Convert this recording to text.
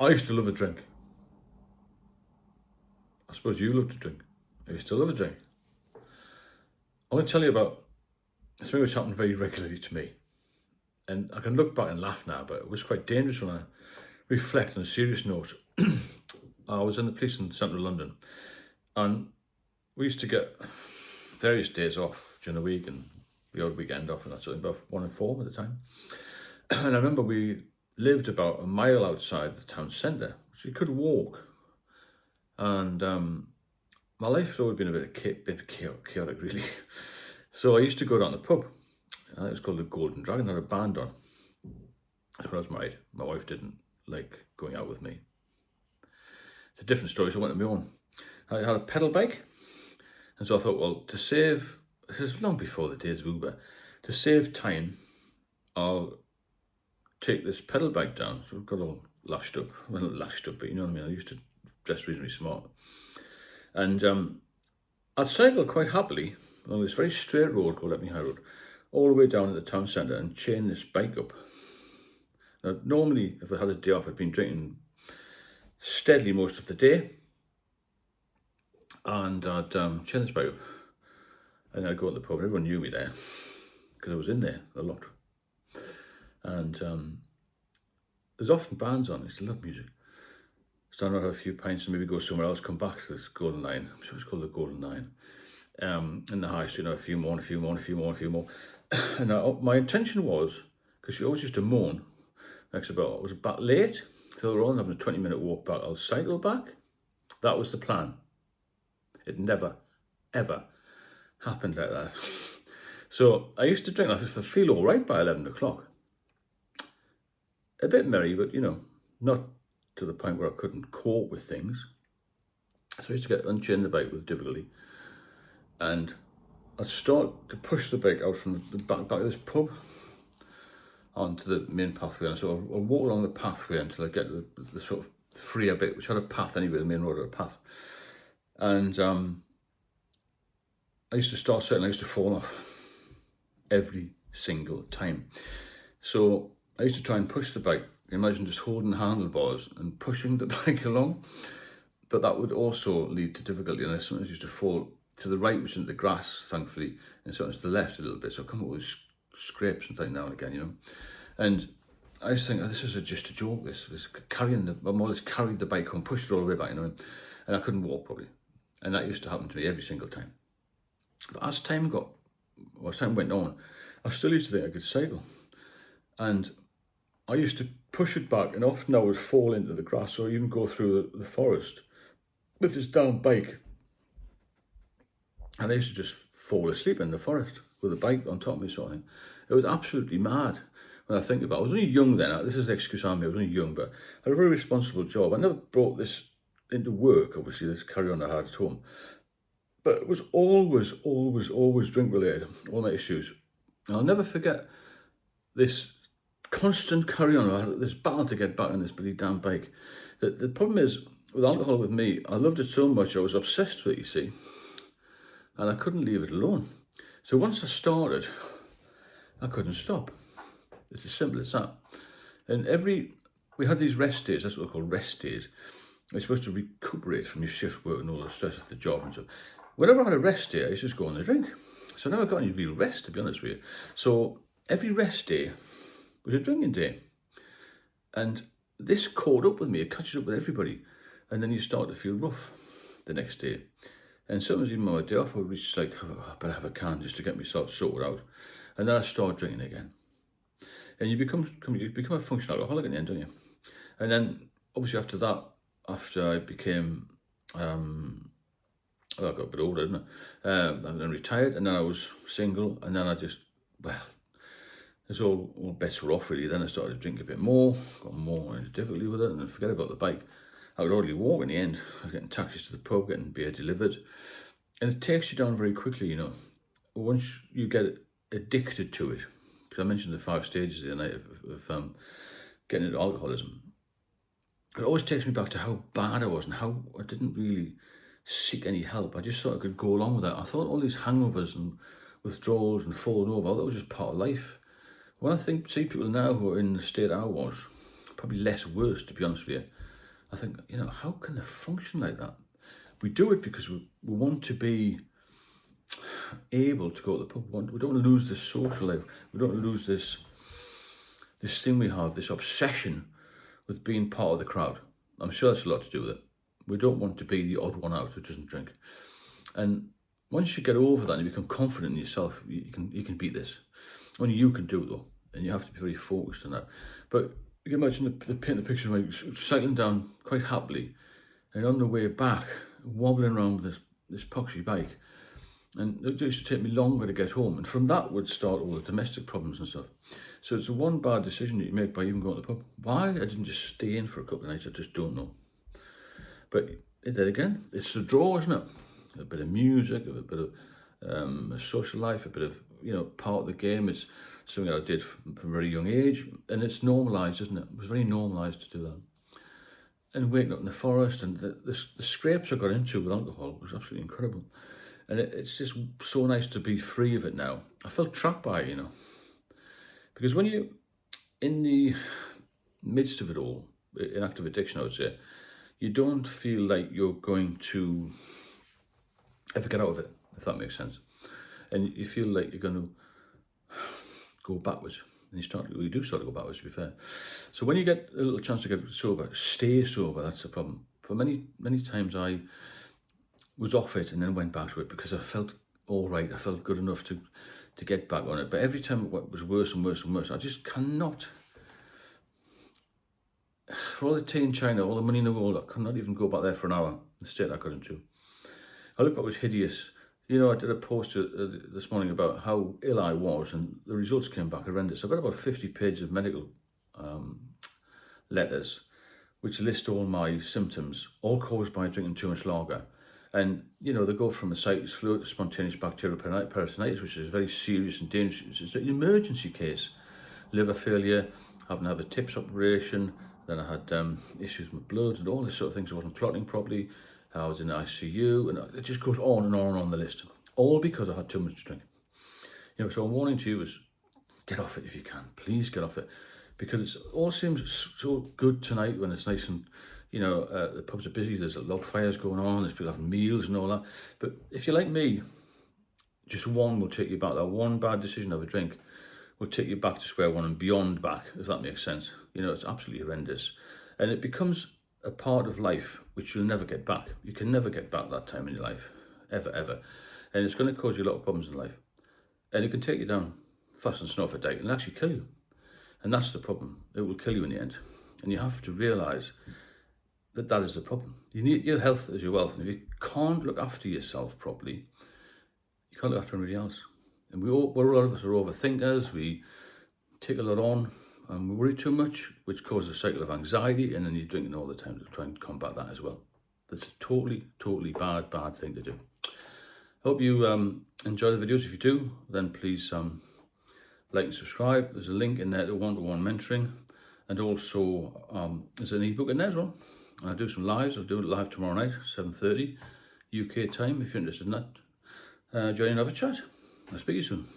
I used to love a drink. I suppose you love to drink. I used to love a drink. I want to tell you about something which happened very regularly to me. And I can look back and laugh now, but it was quite dangerous when I reflect on a serious note. I was in the police in central London, and we used to get various days off during the week and the odd weekend off and that sort of thing, about 1 and 4 at the time. And I remember we lived about a mile outside the town centre, so you could walk. And my life's always been a bit chaotic, really. So I used to go down the pub. It was called the Golden Dragon. I had a band on. When I was married, my wife didn't like going out with me. It's a different story, so I went on my own. I had a pedal bike, and so I thought, well, to save, this was long before the days of Uber, to save time, I'll take this pedal bike down. So I've got all lashed up. Well, not lashed up, but you know what I mean. I used to dress reasonably smart. And I'd cycle quite happily along this very straight road called Epney High Road, all the way down to the town centre and chain this bike up. Now, normally, if I had a day off, I'd been drinking steadily most of the day, and I'd chain this bike up, and I'd go to the pub. Everyone knew me there because I was in there a lot, and there's often bands on. I used to love music. Stand out, have a few pints, and maybe go somewhere else. Come back to this Golden Line. I'm sure it's called the Golden Line. In the high street, a few more. And my intention was, because she always used to moan, next about I was back late, so we're on having a 20-minute walk back. I'll cycle back. That was the plan. It never, ever happened like that. So I used to drink like this for feel all right by 11 o'clock. A bit merry, but not to the point where I couldn't cope with things. So I used to get unchained the bike with difficulty, and I'd start to push the bike out from the back of this pub onto the main pathway. And so I'll walk along the pathway until I get to the sort of freer bit, which had a path anyway. The main road had a path. And I used to start cycling. I used to fall off every single time. So I used to try and push the bike. Imagine just holding the handlebars and pushing the bike along. But that would also lead to difficulty. And I sometimes used to fall to the right, which is the grass, thankfully, and sometimes to the left a little bit. So I come up with scrapes and things now and again, And I used to think, this is just a joke. This carrying my mother's carried the bike home, pushed it all the way back, and I couldn't walk properly. And that used to happen to me every single time. But as time went on, I still used to think I could cycle. And I used to push it back, and often I would fall into the grass or even go through the forest with this down bike. And I used to just fall asleep in the forest with a bike on top of me, sort of thing. It was absolutely mad when I think about it. I was only young then. This is the excuse on me. I was only young, but I had a very responsible job. I never brought this into work, obviously, this carry on I had at home. But it was always drink related, all my issues. And I'll never forget this constant carry on. I had this battle to get back on this bloody damn bike. The problem is, with alcohol with me, I loved it so much, I was obsessed with it, you see. And I couldn't leave it alone. So once I started, I couldn't stop. It's as simple as that. And we had these rest days, that's what they're called, rest days. You're supposed to recuperate from your shift work and all the stress of the job and so. Whenever I had a rest day, I used to just go on a drink. So I never got any real rest, to be honest with you. So every rest day was a drinking day. And this caught up with me, it catches up with everybody. And then you start to feel rough the next day. And sometimes even on my day off, I would just like, I better have a can just to get myself sorted out. And then I start drinking again. And you become a functional alcoholic in the end, don't you? And then, obviously after that, after I became, I got a bit older, didn't I? And then retired, and then I was single, and then it's all bets were off really. Then I started to drink a bit more, got more into difficulty with it, and then forget about the bike. I would hardly walk in the end. I was getting taxis to the pub, getting beer delivered. And it takes you down very quickly, Once you get addicted to it, because I mentioned the 5 stages the other night of getting into alcoholism, it always takes me back to how bad I was and how I didn't really seek any help. I just thought I could go along with that. I thought all these hangovers and withdrawals and falling over, that was just part of life. When I see people now who are in the state I was, probably less worse, to be honest with you, I think, how can they function like that? We do it because we want to be able to go to the pub. We don't want to lose this social life. We don't want to lose this thing we have, this obsession with being part of the crowd. I'm sure that's a lot to do with it. We don't want to be the odd one out who doesn't drink. And once you get over that and you become confident in yourself, you can beat this. Only you can do it though, and you have to be very focused on that. But you can imagine the picture of me cycling down quite happily, and on the way back, wobbling around with this poxy bike. And it used to take me longer to get home. And from that would start all the domestic problems and stuff. So it's a one bad decision that you make by even going to the pub. Why I didn't just stay in for a couple of nights, I just don't know. But then again, it's the draw, isn't it? A bit of music, a bit of a social life, a bit of, part of the game. It's something I did from a very young age. And it's normalised, isn't it? It was very normalised to do that. And waking up in the forest and the scrapes I got into with alcohol was absolutely incredible. And it's just so nice to be free of it now. I felt trapped by it, Because when you're in the midst of it all, in active addiction, I would say, you don't feel like you're going to ever get out of it, if that makes sense. And you feel like you're going to go backwards. And you do start to go backwards, to be fair. So when you get a little chance to get sober, stay sober, that's the problem. For many, many times I was off it and then went back to it because I felt all right. I felt good enough to get back on it. But every time it was worse and worse and worse. I just cannot. For all the tea in China, all the money in the world, I cannot even go back there for an hour. The state I got into. I looked back, it was hideous. I did a post this morning about how ill I was, and the results came back horrendous. I've got about 50 pages of medical letters, which list all my symptoms, all caused by drinking too much lager. And, they go from ascites flu to spontaneous bacterial peritonitis, which is very serious and dangerous. It's an emergency case. Liver failure, having to have a TIPS operation. Then I had issues with blood and all this sort of things. I wasn't clotting properly. I was in the ICU. And it just goes on and on and on the list. All because I had too much to drink. So I'm warning to you is get off it if you can. Please get off it. Because it all seems so good tonight when it's nice and, the pubs are busy, there's log fires going on, there's people having meals and all that. But if you're like me, just one will take you back. That one bad decision of a drink will take you back to square one and beyond back, if that makes sense. It's absolutely horrendous. And it becomes a part of life which you'll never get back. You can never get back that time in your life, ever, ever. And it's going to cause you a lot of problems in life. And it can take you down fast and snuff a day and actually kill you. And that's the problem. It will kill you in the end. And you have to realise that is the problem. You need your health as your wealth. And if you can't look after yourself properly, you can't look after anybody else. And a lot of us are overthinkers. We take a lot on and we worry too much, which causes a cycle of anxiety. And then you're drinking all the time to try and combat that as well. That's a totally, totally bad thing to do. Hope you enjoy the videos. If you do, then please like and subscribe. There's a link in there to one-to-one mentoring. And also there's an ebook in there as well. I'll do some lives. I'll do it live tomorrow night, 7:30 UK time. If you're interested in that, join in and have a chat. I'll speak to you soon.